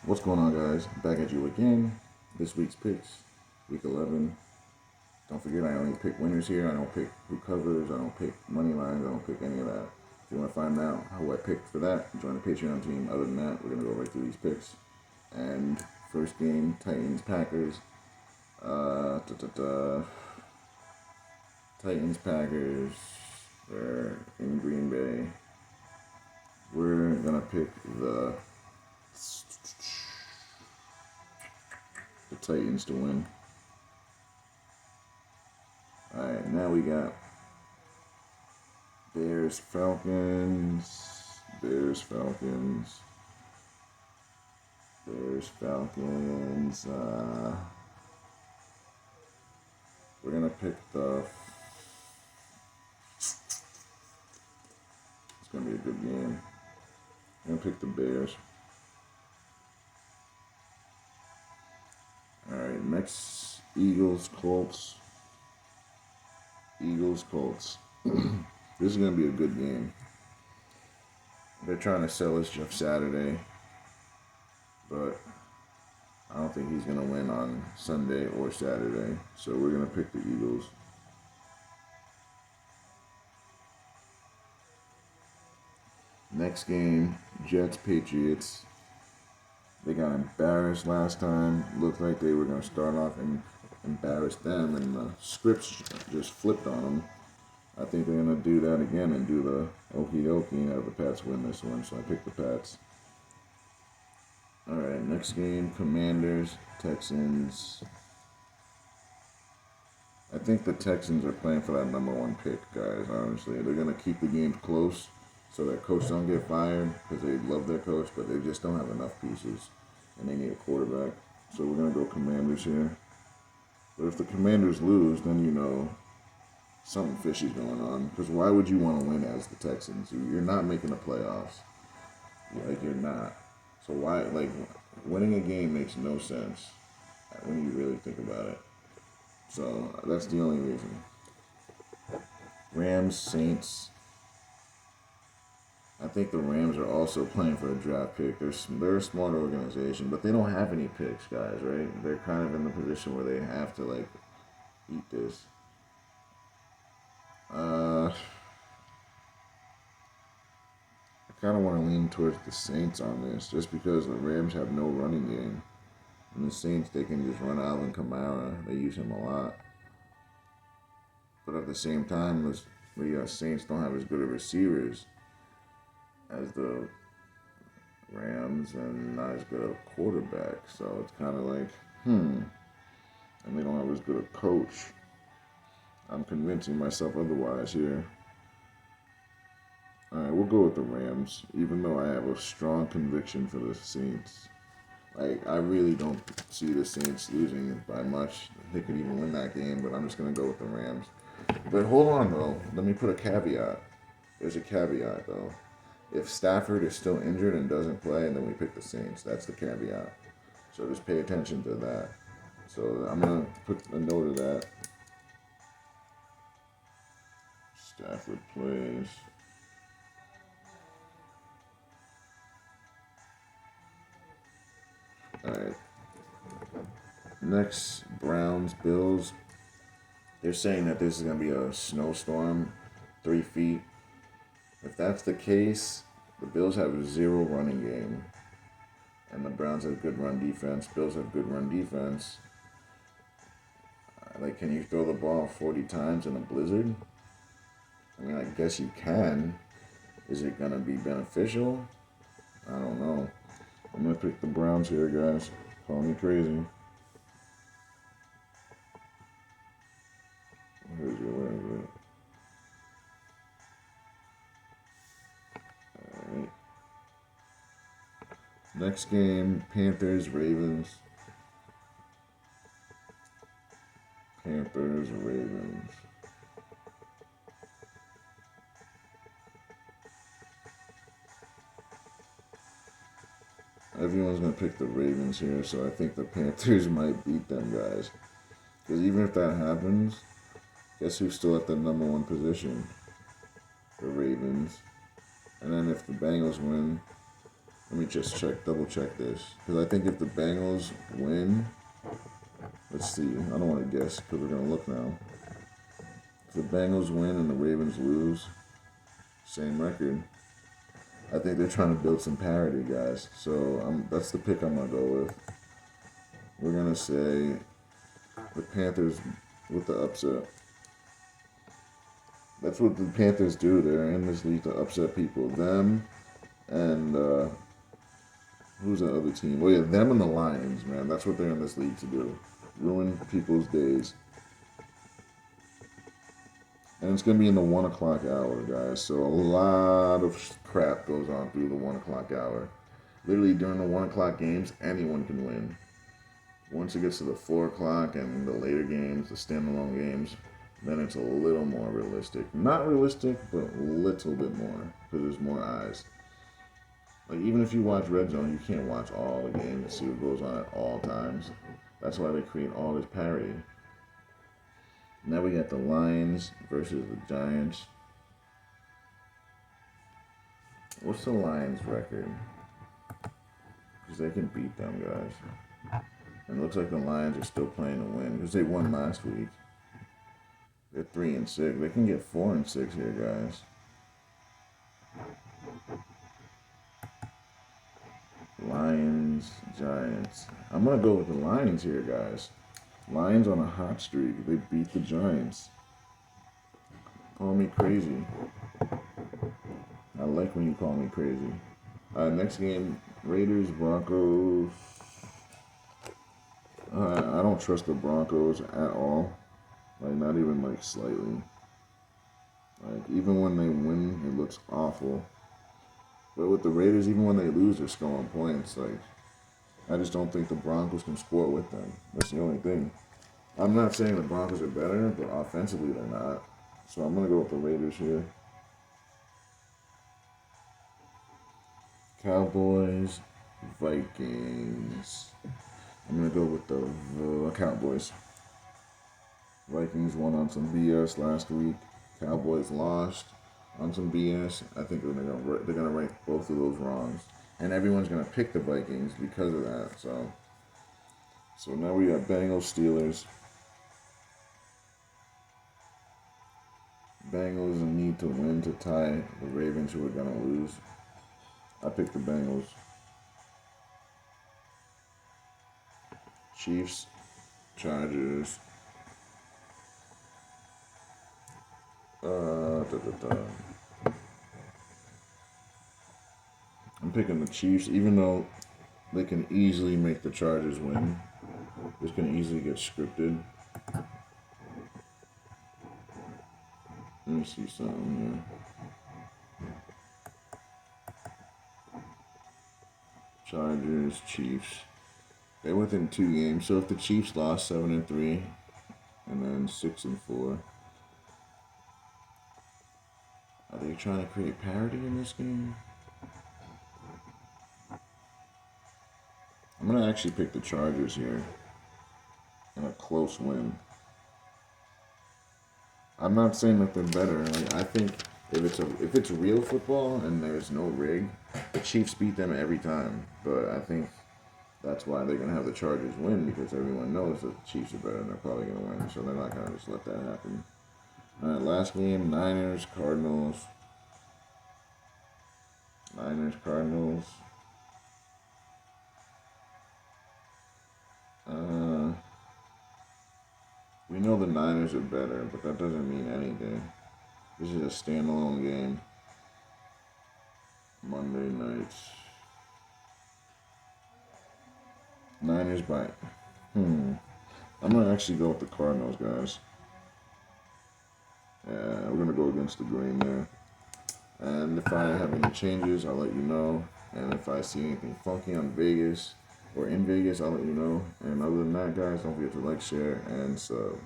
What's going on, guys? Back at you again. This week's picks, week 11. Don't forget, I only pick winners here. I don't pick who covers. I don't pick money lines. I don't pick any of that. If you want to find out who I picked for that, join the Patreon team. Other than that, we're going to go right through these picks. And first game, Titans, Packers. Titans, Packers. They're in Green Bay. We're going to pick the Titans to win. Alright, now we got Bears, Falcons. Bears, Falcons. Bears, Falcons. We're going to pick the... It's going to be a good game. I'm going to pick the Bears. Alright, next, Eagles, Colts. Eagles, Colts. This is going to be a good game. They're trying to sell us Jeff Saturday, but I don't think he's going to win on Sunday or Saturday. So we're going to pick the Eagles. Next game, Jets, Patriots. They got embarrassed last time. Looked like they were going to start off and embarrass them, and the scripts just flipped on them. I think they're going to do that again and do the okie dokie and have the Pats win this one, so I picked the Pats. Alright, next game, Commanders, Texans. I think the Texans are playing for that number one pick, guys, honestly. They're going to keep the games close so their coach don't get fired because they love their coach, but they just don't have enough pieces, and they need a quarterback. So we're going to go Commanders here. But if the Commanders lose, then you know something fishy's going on. Because why would you want to win as the Texans? You're not making the playoffs. Like, you're not. So why, like, winning a game makes no sense when you really think about it. So that's the only reason. Rams, Saints. I think the Rams are also playing for a draft pick. They're a smart organization, but they don't have any picks, guys, right? They're kind of in the position where they have to, like, eat this. I kind of want to lean towards the Saints on this, just because the Rams have no running game. And the Saints, they can just run Alvin Kamara. They use him a lot. But at the same time, the Saints don't have as good of receivers as the Rams, and not as good of a quarterback. So it's kind of like, and they don't have as good a coach. I'm convincing myself otherwise here. Alright, we'll go with the Rams, even though I have a strong conviction for the Saints. Like, I really don't see the Saints losing by much. They could even win that game, but I'm just going to go with the Rams. But hold on, though. Let me put a caveat. There's a caveat, though. If Stafford is still injured and doesn't play, then we pick the Saints. That's the caveat. So just pay attention to that. So I'm going to put a note of that. Stafford plays. Alright. Next, Browns, Bills. They're saying that this is going to be a snowstorm, 3 feet. If that's the case, the Bills have zero running game. And the Browns have good run defense. Bills have good run defense. Like, can you throw the ball 40 times in a blizzard? I mean, I guess you can. Is it going to be beneficial? I don't know. I'm going to pick the Browns here, guys. Call me crazy. Here's your way. Alright. Next game, Panthers, Ravens. Panthers, Ravens. Everyone's going to pick the Ravens here, so I think the Panthers might beat them, guys. Because even if that happens, guess who's still at the number one position? The Ravens. And then if the Bengals win, Let me just double check this. Because I think if the Bengals win, let's see. I don't want to guess because we're going to look now. If the Bengals win and the Ravens lose, same record. I think they're trying to build some parity, guys. So that's the pick I'm going to go with. We're going to say the Panthers with the upset. That's what the Panthers do. They're in this league to upset people. Them and who's the other team? Well, yeah, them and the Lions, man. That's what they're in this league to do. Ruin people's days. And it's going to be in the 1 o'clock hour, guys. So a lot of crap goes on through the 1 o'clock hour. Literally, during the 1 o'clock games, anyone can win. Once it gets to the 4 o'clock and the later games, the standalone games, then it's a little more realistic. Not realistic, but a little bit more, because there's more eyes. Like, even if you watch Red Zone, you can't watch all the games and see what goes on at all times. That's why they create all this parity. Now we got the Lions versus the Giants. What's the Lions' record? Because they can beat them, guys. And it looks like the Lions are still playing to win, because they won last week. They're 3-6. They can get 4-6 here, guys. Lions, Giants. I'm going to go with the Lions here, guys. Lions on a hot streak. They beat the Giants. Call me crazy. I like when you call me crazy. Next game, Raiders, Broncos. I don't trust the Broncos at all. Like, not even, like, slightly. Like, even when they win, it looks awful. But with the Raiders, even when they lose, they're scoring points. Like, I just don't think the Broncos can score with them. That's the only thing. I'm not saying the Broncos are better, but offensively they're not. So I'm going to go with the Raiders here. Cowboys, Vikings. I'm going to go with the Cowboys. Vikings won on some BS last week. Cowboys lost on some BS. I think they're gonna right both of those wrongs, and everyone's gonna pick the Vikings because of that. So now we got Bengals, Steelers. Bengals need to win to tie the Ravens, who are gonna lose. I picked the Bengals. Chiefs, Chargers. I'm picking the Chiefs, even though they can easily make the Chargers win. This can easily get scripted. Let me see something here. Chargers, Chiefs. They're within 2 games. So if the Chiefs lost 7-3 and then 6-4. Are they trying to create parity in this game? I'm going to actually pick the Chargers here in a close win. I'm not saying that they're better. Like, I think if it's real football and there's no rig, the Chiefs beat them every time. But I think that's why they're going to have the Chargers win, because everyone knows that the Chiefs are better and they're probably going to win. So they're not going to just let that happen. All right, last game, Niners, Cardinals. Niners, Cardinals. We know the Niners are better, but that doesn't mean anything. This is a standalone game. Monday nights. Niners by... I'm going to actually go with the Cardinals, guys. Yeah, we're going to go against the grain there. And if I have any changes, I'll let you know. And if I see anything funky on Vegas or in Vegas, I'll let you know. And other than that, guys, don't forget to like, share, and sub.